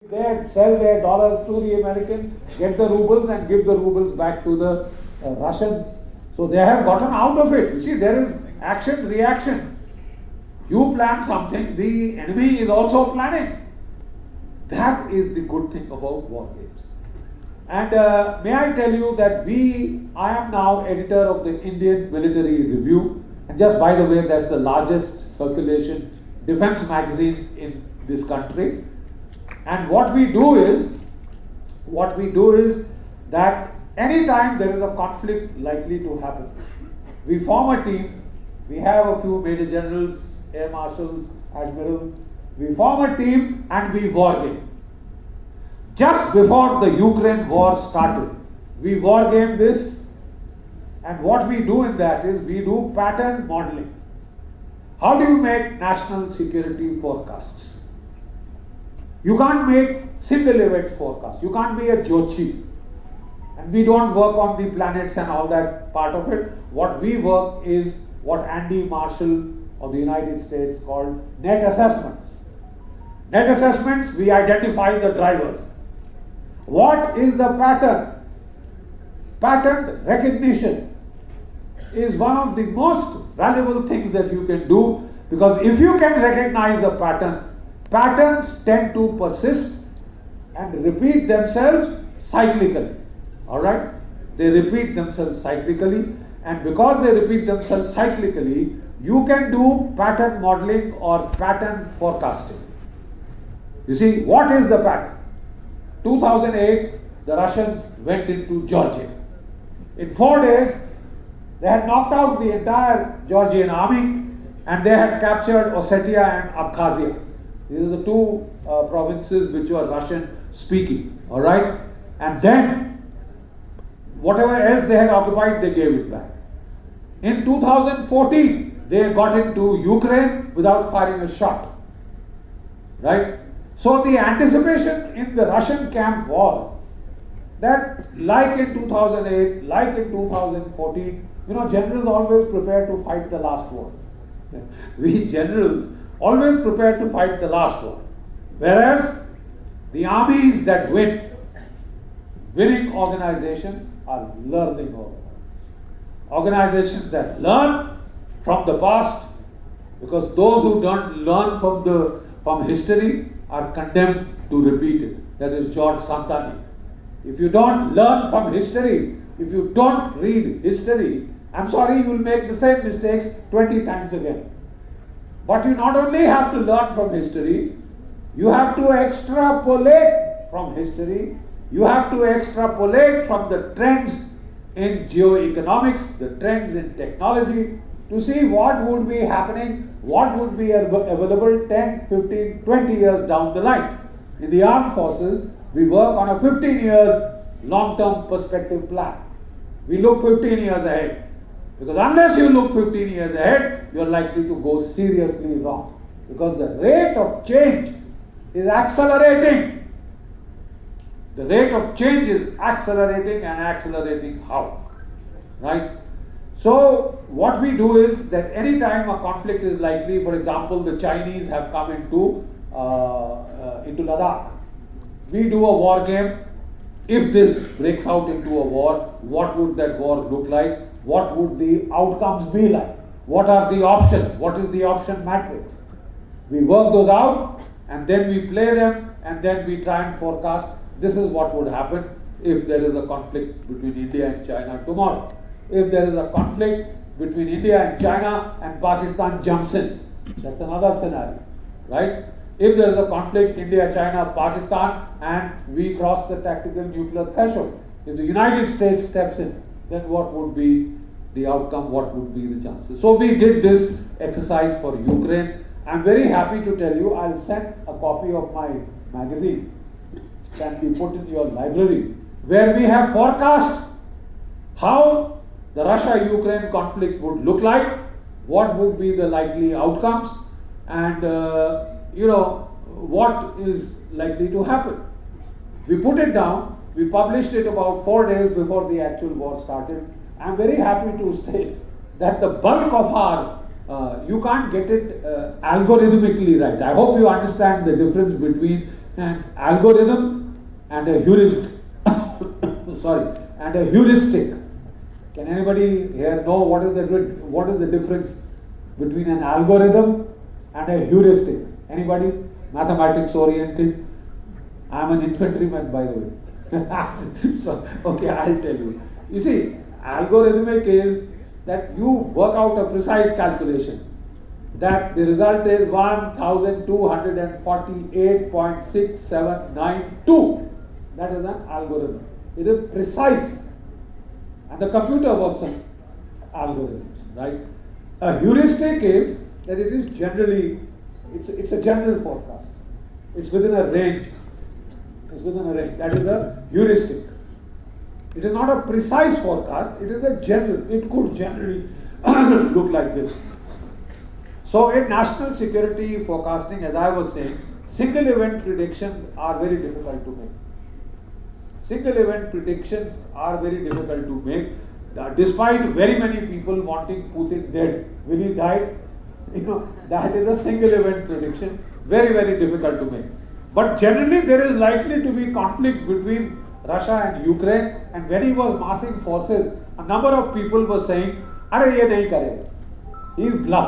They sell their dollars to the American, get the rubles and give the rubles back to the Russian. So they have gotten out of it. You see, there is action, reaction. You plan something, the enemy is also planning. That is the good thing about war games. And may I tell you that I am now editor of the Indian Military Review. And just by the way, that's the largest circulation defense magazine in this country. And what we do is that anytime there is a conflict likely to happen, we form a team. We have a few major generals, air marshals, admirals. We form a team and we war game. Just before the Ukraine war started, we war game this, and what we do in that is we do pattern modeling. How do you make national security forecasts? You can't make single event forecasts. You can't be a Jochi. And we don't work on the planets and all that part of it. What we work is what Andy Marshall of the United States called net assessments. Net assessments, we identify the drivers. What is the pattern? Pattern recognition is one of the most valuable things that you can do, because if you can recognize a pattern, patterns tend to persist and repeat themselves cyclically. Alright? They repeat themselves cyclically, and because they repeat themselves cyclically, you can do pattern modeling or pattern forecasting. You see, what is the pattern? 2008, the Russians went into Georgia. In 4 days, they had knocked out the entire Georgian army and they had captured Ossetia and Abkhazia. These are the two provinces which were Russian speaking. Alright? And then, whatever else they had occupied, they gave it back. In 2014, they got into Ukraine without firing a shot. Right? So the anticipation in the Russian camp was that, like in 2008, like in 2014, generals always prepare to fight the last war. We generals always prepare to fight the last war. Whereas the armies that winning organizations are learning organizations. Organizations that learn from the past, because those who don't learn from history are condemned to repeat it. That is George Santani. If you don't learn from history, if you don't read history, I'm sorry, you will make the same mistakes 20 times again. But you not only have to learn from history, you have to extrapolate from history, you have to extrapolate from the trends in geoeconomics, the trends in technology, to see what would be happening, what would be available 10, 15, 20 years down the line. In the armed forces, we work on a 15 years long-term perspective plan. We look 15 years ahead. Because unless you look 15 years ahead, you are likely to go seriously wrong. Because the rate of change is accelerating. The rate of change is accelerating, and accelerating how? Right? So what we do is that any time a conflict is likely, for example, the Chinese have come into Ladakh. We do a war game. If this breaks out into a war, what would that war look like? What would the outcomes be like? What are the options? What is the option matrix? We work those out and then we play them and then we try and forecast this is what would happen if there is a conflict between India and China tomorrow. If there is a conflict between India and China and Pakistan jumps in, that's another scenario, right? If there is a conflict, India, China, Pakistan, and we cross the tactical nuclear threshold, if the United States steps in, then what would be the outcome, what would be the chances? So we did this exercise for Ukraine. I'm very happy to tell you, I'll send a copy of my magazine, it can be put in your library, where we have forecast how the Russia-Ukraine conflict would look like, what would be the likely outcomes, and what is likely to happen. We put it down. We published it about 4 days before the actual war started. I'm very happy to state that the bulk of our, you can't get it algorithmically right. I hope you understand the difference between an algorithm and a heuristic. Sorry, and a heuristic. Can anybody here know what is the difference between an algorithm and a heuristic? Anybody? Mathematics oriented? I am an infantryman, by the way. So, okay, I'll tell you. You see, algorithmic is that you work out a precise calculation. That the result is 1248.6792. That is an algorithm. It is precise. And the computer works on algorithms, right? A heuristic is that it is generally, it's a general forecast. It's within a range. It's within a range. That is a heuristic. It is not a precise forecast. It is a general. It could generally look like this. So in national security forecasting, as I was saying, single event predictions are very difficult to make. Single event predictions are very difficult to make. Despite very many people wanting Putin dead, will he die? You know, that is a single event prediction, very, very difficult to make. But generally there is likely to be conflict between Russia and Ukraine, and when he was massing forces, a number of people were saying, "Arey ye nahi karega." He is bluffing.